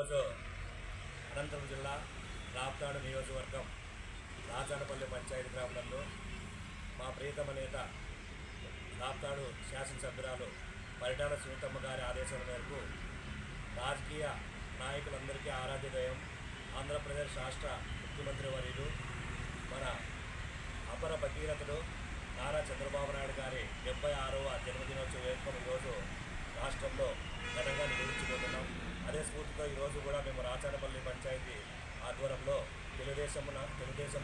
ఈరోజు అనంతపురం జిల్లా రాప్తాడు నియోజకవర్గం రాచానపల్లి పంచాయతీ గ్రామంలో మా ప్రియతమ నేత రాప్తాడు శాసనసభ్యురాలు పరిటాల సునీతమ్మ గారి ఆదేశాల మేరకు రాజకీయ నాయకులందరికీ ఆరాధ్య దైవం ఆంధ్రప్రదేశ్ రాష్ట్ర ముఖ్యమంత్రి వర్యులు మన అపర భగీరథుడు నారా చంద్రబాబు నాయుడు గారి 76వ జన్మదినోత్సవ వేడుకను ఈరోజు రాష్ట్రంలో ఘనంగా నిర్వహించుకుంటున్నాం. అదే స్ఫూర్తితో ఈరోజు కూడా మేము రాచానపల్లి పంచాయతీ ఆధ్వర్యంలో తెలుగుదేశం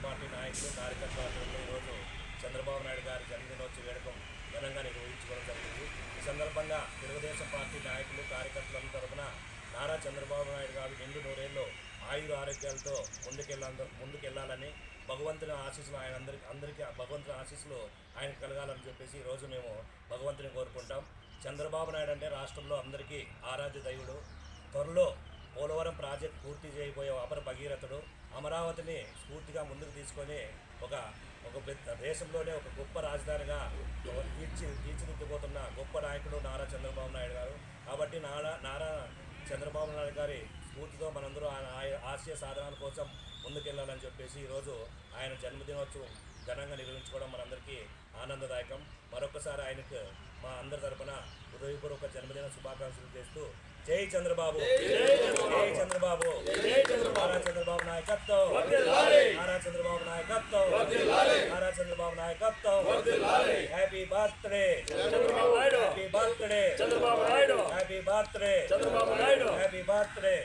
పార్టీ నాయకులు కార్యకర్తలు ఈరోజు చంద్రబాబు నాయుడు గారి జన్మదినోత్సవ వేడుక ఘనంగా నిర్వహించుకోవడం జరిగింది. ఈ సందర్భంగా తెలుగుదేశం పార్టీ నాయకులు కార్యకర్తల తరఫున నారా చంద్రబాబు నాయుడు గారు నిండు నూరేళ్ళు ఆయుర ఆరోగ్యాలతో ముందుకెళ్లాలని భగవంతుని ఆశీస్సులు అందరికీ భగవంతుని ఆశీస్సులు ఆయనకు కలగాలని చెప్పేసి ఈరోజు మేము భగవంతుని కోరుకుంటాం. చంద్రబాబు నాయుడు అంటే రాష్ట్రంలో అందరికీ ఆరాధ్య దైవుడు. త్వరలో పోలవరం ప్రాజెక్టు పూర్తి చేయబోయే అపర భగీరథుడు. అమరావతిని స్ఫూర్తిగా ముందుకు తీసుకొని ఒక పెద్ద దేశంలోనే ఒక గొప్ప రాజధానిగా తీర్చిదిద్దుపోతున్న గొప్ప నాయకుడు నారా చంద్రబాబు నాయుడు గారు. కాబట్టి నారా చంద్రబాబు నాయుడు గారి స్ఫూర్తితో మనందరూ ఆశయ సాధనాల కోసం ముందుకెళ్లాలని చెప్పేసి ఈరోజు ఆయన జన్మదినోత్సవం ఘనంగా నిర్వహించుకోవడం మనందరికీ ఆనందదాయకం. మరొకసారి ఆయనకు మా అందరి తరపున హృదయపూర్వక జన్మదిన శుభాకాంక్షలు చేస్తూ జై చంద్రబాబు, జై చంద్రబాబు, నారా చంద్రబాబు నాయకత్వం, నారా చంద్రబాబు నాయకత్వం, నారా చంద్రబాబు నాయకత్వం. Happy birthday happy birthday happy birthday happy birthday.